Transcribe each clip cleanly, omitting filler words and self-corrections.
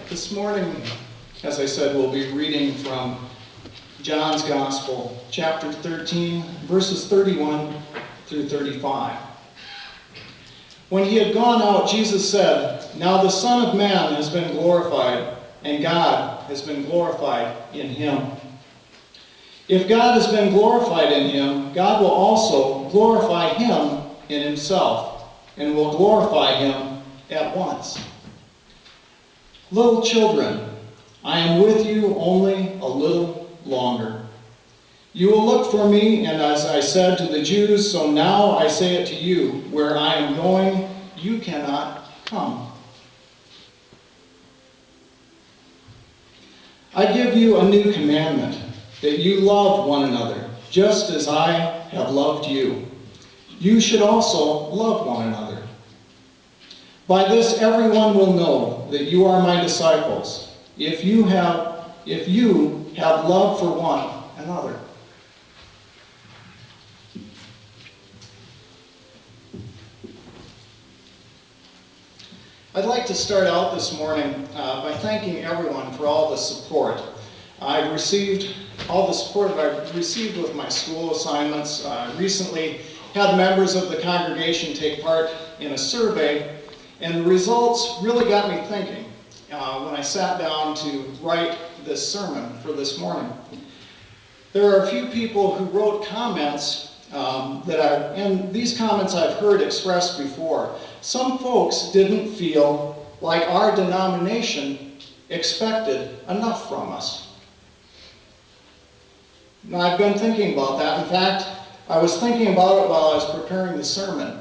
This morning, as I said, we'll be reading from John's Gospel, chapter 13, verses 31 through 35. When he had gone out, Jesus said, "Now the Son of Man has been glorified, and God has been glorified in him. If God has been glorified in him, God will also glorify him in himself, and will glorify him at once. Little children, I am with you only a little longer. You will look for me, and as I said to the Jews, so now I say it to you, where I am going, you cannot come. I give you a new commandment, that you love one another, just as I have loved you. You should also love one another. By this everyone will know that you are my disciples, if you have love for one another." I'd like to start out this morning by thanking everyone for all the support. I've received all the support I've received with my school assignments. Recently had members of the congregation take part in a survey, and the results really got me thinking when I sat down to write this sermon for this morning. There are a few people who wrote comments and these comments I've heard expressed before. Some folks didn't feel like our denomination expected enough from us. Now, I've been thinking about that. In fact, I was thinking about it while I was preparing the sermon.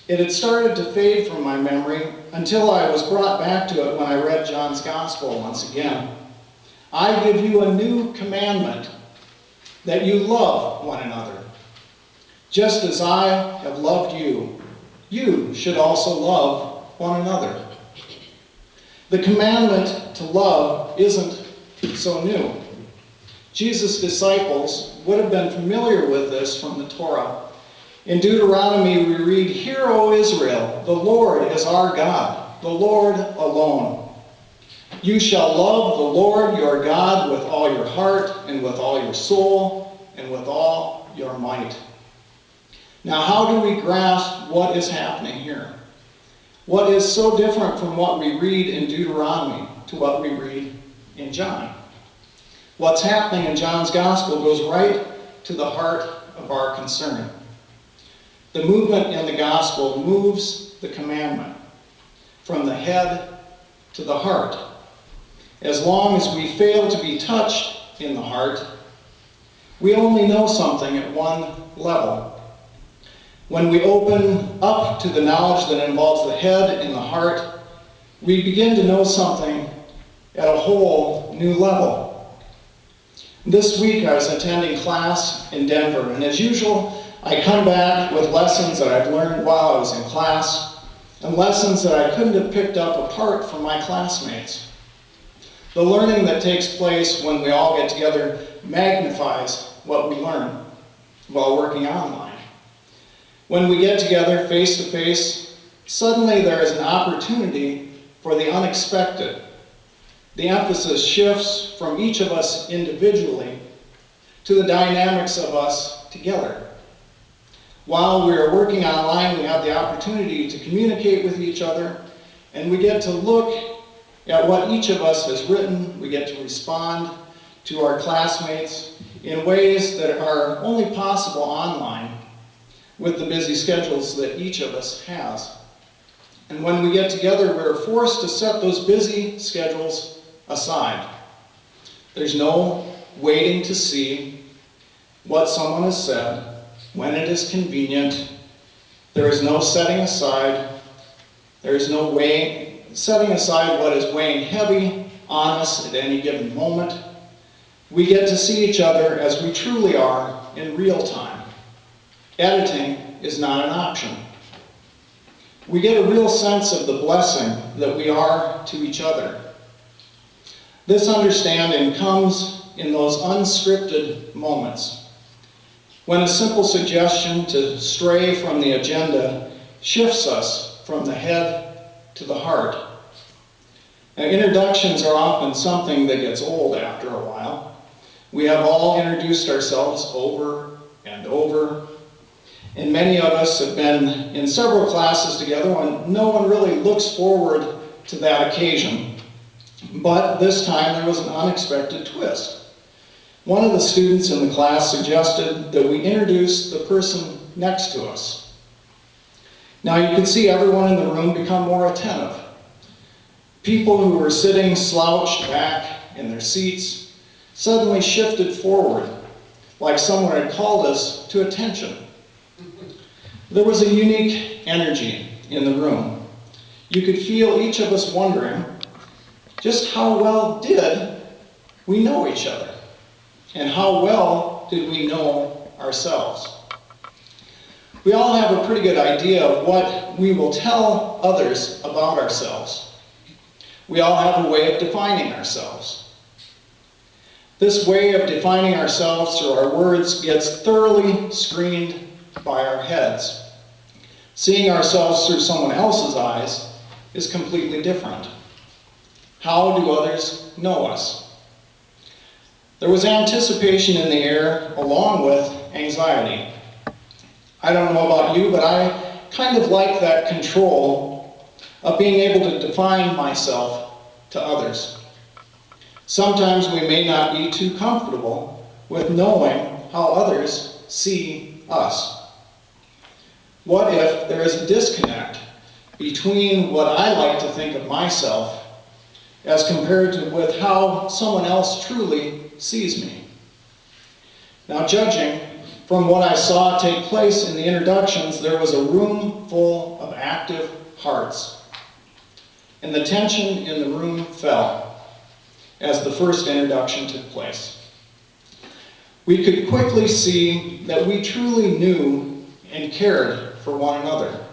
It had started to fade from my memory until I was brought back to it when I read John's Gospel once again. I give you a new commandment, that you love one another. Just as I have loved you, you should also love one another. The commandment to love isn't so new. Jesus' disciples would have been familiar with this from the Torah. In Deuteronomy we read, "Hear, O Israel, the Lord is our God, the Lord alone. You shall love the Lord your God with all your heart and with all your soul and with all your might." Now, how do we grasp what is happening here? What is so different from what we read in Deuteronomy to what we read in John? What's happening in John's Gospel goes right to the heart of our concern. The movement in the Gospel moves the commandment from the head to the heart. As long as we fail to be touched in the heart, we only know something at one level. When we open up to the knowledge that involves the head and the heart, we begin to know something at a whole new level. This week I was attending class in Denver, and as usual, I come back with lessons that I've learned while I was in class, and lessons that I couldn't have picked up apart from my classmates. The learning that takes place when we all get together magnifies what we learn while working online. When we get together face to face, suddenly there is an opportunity for the unexpected. The emphasis shifts from each of us individually to the dynamics of us together. While we are working online, we have the opportunity to communicate with each other, and we get to look at what each of us has written. We get to respond to our classmates in ways that are only possible online with the busy schedules that each of us has. And when we get together, we're forced to set those busy schedules aside. There's no waiting to see what someone has said when it is convenient. There is no setting aside. There is no setting aside what is weighing heavy on us at any given moment. We get to see each other as we truly are in real time. Editing is not an option. We get a real sense of the blessing that we are to each other. This understanding comes in those unscripted moments, when a simple suggestion to stray from the agenda shifts us from the head to the heart. Now, introductions are often something that gets old after a while. We have all introduced ourselves over and over, and many of us have been in several classes together when no one really looks forward to that occasion. But this time there was an unexpected twist. One of the students in the class suggested that we introduce the person next to us. Now you could see everyone in the room become more attentive. People who were sitting slouched back in their seats suddenly shifted forward, like someone had called us to attention. There was a unique energy in the room. You could feel each of us wondering just how well did we know each other, and how well did we know ourselves. We all have a pretty good idea of what we will tell others about ourselves. We all have a way of defining ourselves. This way of defining ourselves through our words gets thoroughly screened by our heads. Seeing ourselves through someone else's eyes is completely different. How do others know us? There was anticipation in the air along with anxiety. I don't know about you, but I kind of like that control of being able to define myself to others. Sometimes we may not be too comfortable with knowing how others see us. What if there is a disconnect between what I like to think of myself as compared to with how someone else truly sees me? Now, judging from what I saw take place in the introductions, there was a room full of active hearts. And the tension in the room fell as the first introduction took place. We could quickly see that we truly knew and cared for one another.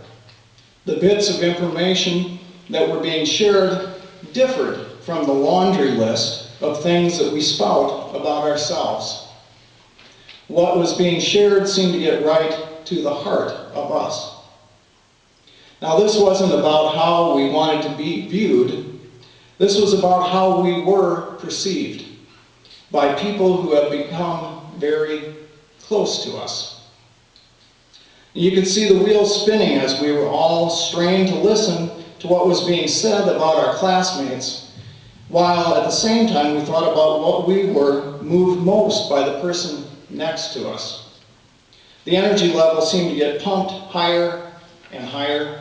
The bits of information that were being shared differed from the laundry list of things that we spout about ourselves. What was being shared seemed to get right to the heart of us. Now, this wasn't about how we wanted to be viewed. This was about how we were perceived by people who have become very close to us. You could see the wheels spinning as we were all strained to listen to what was being said about our classmates, while at the same time we thought about what we were moved most by the person next to us. The energy level seemed to get pumped higher and higher,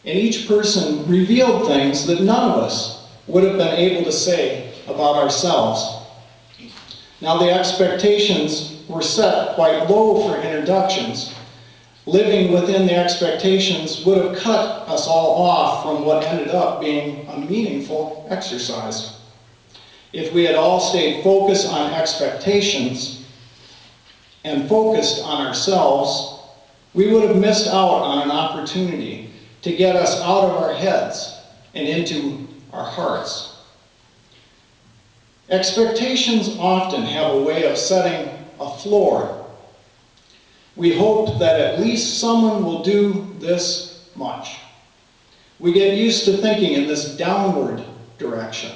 and each person revealed things that none of us would have been able to say about ourselves. Now, the expectations were set quite low for introductions. Living within the expectations would have cut us all off from what ended up being a meaningful exercise. If we had all stayed focused on expectations and focused on ourselves, we would have missed out on an opportunity to get us out of our heads and into our hearts. Expectations often have a way of setting a floor. We hope that at least someone will do this much. We get used to thinking in this downward direction.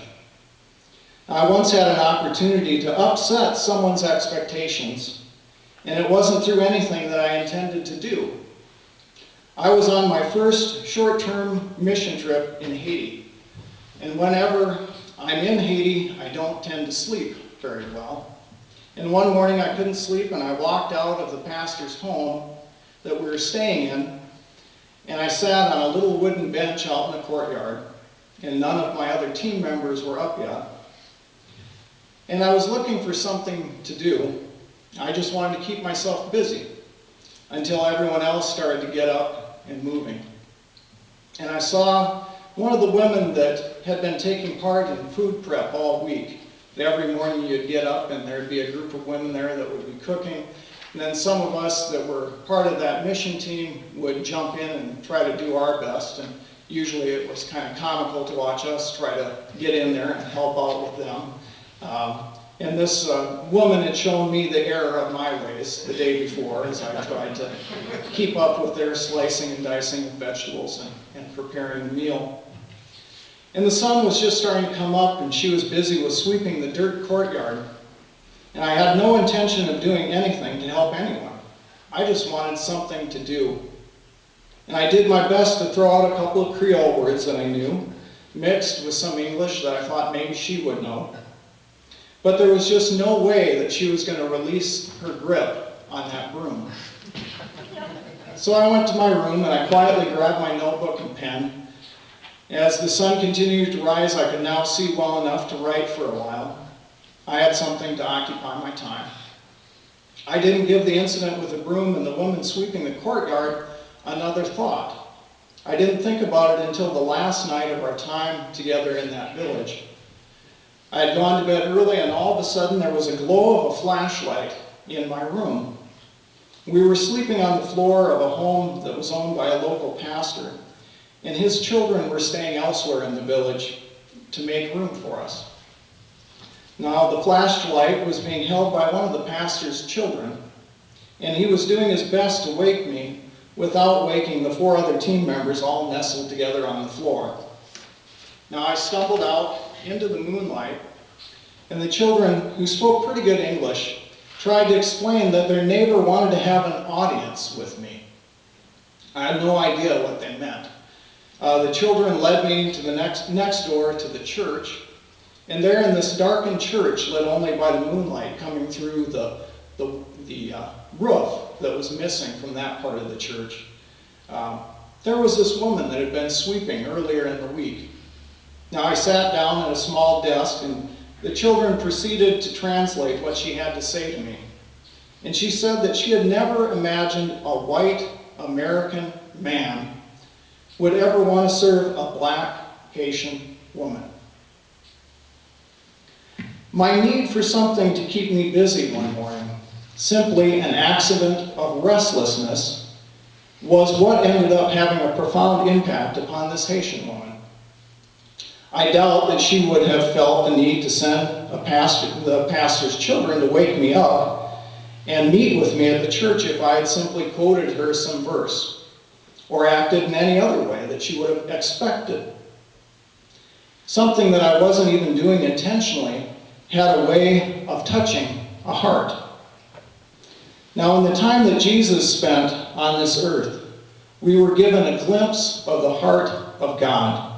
I once had an opportunity to upset someone's expectations, and it wasn't through anything that I intended to do. I was on my first short-term mission trip in Haiti, and whenever I'm in Haiti, I don't tend to sleep very well. And one morning I couldn't sleep, and I walked out of the pastor's home that we were staying in, and I sat on a little wooden bench out in the courtyard, and none of my other team members were up yet. And I was looking for something to do. I just wanted to keep myself busy until everyone else started to get up and moving. And I saw one of the women that had been taking part in food prep all week. Every morning you'd get up and there'd be a group of women there that would be cooking. And then some of us that were part of that mission team would jump in and try to do our best. And usually it was kind of comical to watch us try to get in there and help out with them. And this woman had shown me the error of my ways the day before as I tried to keep up with their slicing and dicing of vegetables and preparing the meal. And the sun was just starting to come up, and she was busy with sweeping the dirt courtyard. And I had no intention of doing anything to help anyone. I just wanted something to do. And I did my best to throw out a couple of Creole words that I knew, mixed with some English that I thought maybe she would know. But there was just no way that she was going to release her grip on that broom. So I went to my room and I quietly grabbed my notebook and pen. As the sun continued to rise, I could now see well enough to write for a while. I had something to occupy my time. I didn't give the incident with the broom and the woman sweeping the courtyard another thought. I didn't think about it until the last night of our time together in that village. I had gone to bed early, and all of a sudden there was a glow of a flashlight in my room. We were sleeping on the floor of a home that was owned by a local pastor, and his children were staying elsewhere in the village to make room for us. Now, the flashlight was being held by one of the pastor's children, and he was doing his best to wake me without waking the 4 other team members all nestled together on the floor. Now, I stumbled out into the moonlight, and the children, who spoke pretty good English, tried to explain that their neighbor wanted to have an audience with me. I had no idea what they meant. The children led me to the next door to the church, and there in this darkened church, lit only by the moonlight coming through the roof that was missing from that part of the church, there was this woman that had been sweeping earlier in the week. Now, I sat down at a small desk, and the children proceeded to translate what she had to say to me. And she said that she had never imagined a white American man would ever want to serve a black Haitian woman. My need for something to keep me busy one morning, simply an accident of restlessness, was what ended up having a profound impact upon this Haitian woman. I doubt that she would have felt the need to send the pastor's children to wake me up and meet with me at the church if I had simply quoted her some verse or acted in any other way that she would have expected. Something that I wasn't even doing intentionally had a way of touching a heart. Now, in the time that Jesus spent on this earth, we were given a glimpse of the heart of God.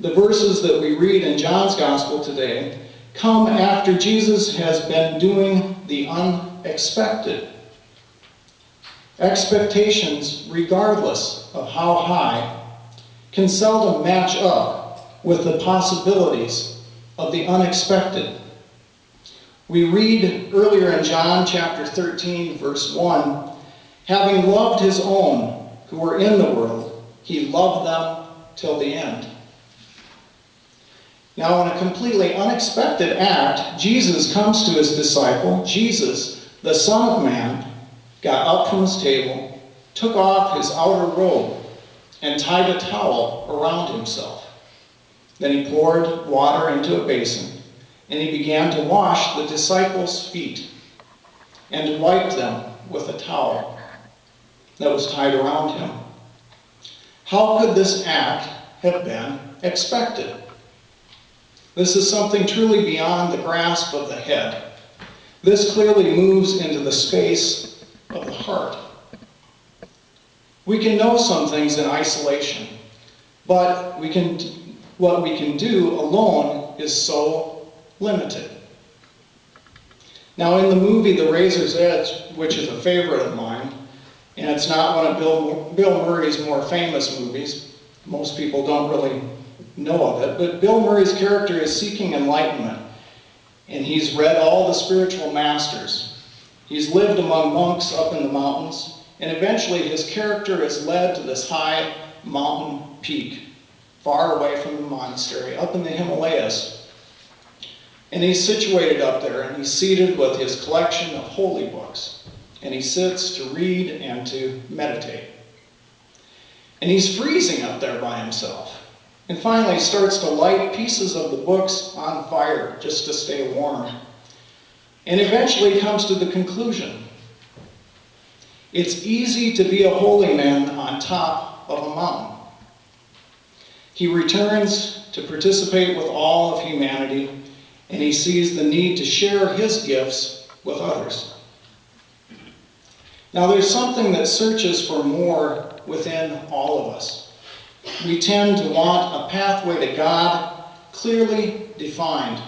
The verses that we read in John's Gospel today come after Jesus has been doing the unexpected. Expectations, regardless of how high, can seldom match up with the possibilities of the unexpected. We read earlier in John chapter 13, verse 1, having loved his own who were in the world, he loved them till the end. Now, in a completely unexpected act, Jesus comes to his disciple. Jesus, the Son of Man, got up from his table, took off his outer robe, and tied a towel around himself. Then he poured water into a basin, and he began to wash the disciples' feet and wiped them with a towel that was tied around him. How could this act have been expected? This is something truly beyond the grasp of the head. This clearly moves into the space of the heart. We can know some things in isolation, but what we can do alone is so limited. Now, in the movie The Razor's Edge, which is a favorite of mine, and it's not one of Bill Murray's more famous movies, most people don't really know of it, but Bill Murray's character is seeking enlightenment, and he's read all the spiritual masters. He's lived among monks up in the mountains, and eventually his character is led to this high mountain peak, far away from the monastery, up in the Himalayas. And he's situated up there, and he's seated with his collection of holy books, and he sits to read and to meditate. And he's freezing up there by himself. And finally starts to light pieces of the books on fire just to stay warm. And eventually comes to the conclusion. It's easy to be a holy man on top of a mountain. He returns to participate with all of humanity, and he sees the need to share his gifts with others. Now, there's something that searches for more within all of us. We tend to want a pathway to God clearly defined.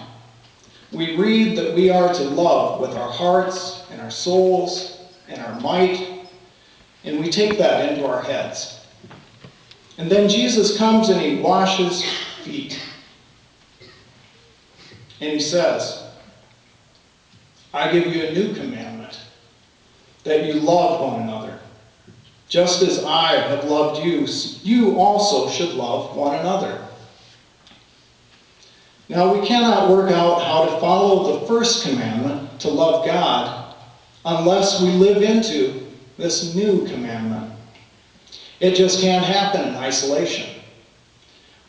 We read that we are to love with our hearts and our souls and our might, and we take that into our heads. And then Jesus comes and he washes feet. And he says, I give you a new commandment, that you love one another. Just as I have loved you, you also should love one another. Now, we cannot work out how to follow the first commandment, to love God, unless we live into this new commandment. It just can't happen in isolation.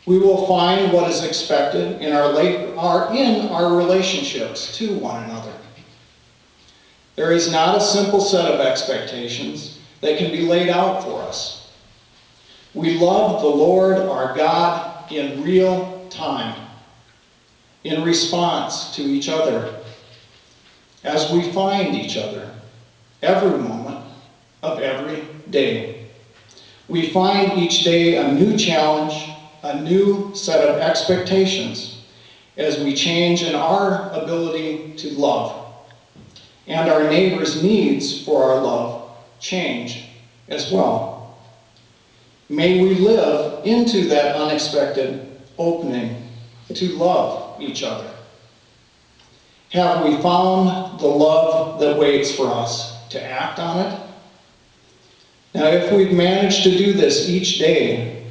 We will find what is expected in our relationships to one another. There is not a simple set of expectations that can be laid out for us. We love the Lord our God in real time, in response to each other, as we find each other every moment of every day. We find each day a new challenge, a new set of expectations as we change in our ability to love. And our neighbor's needs for our love change as well. May we live into that unexpected opening to love each other. Have we found the love that waits for us to act on it? Now, if we've managed to do this each day,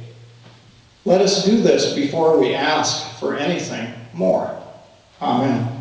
let us do this before we ask for anything more. Amen.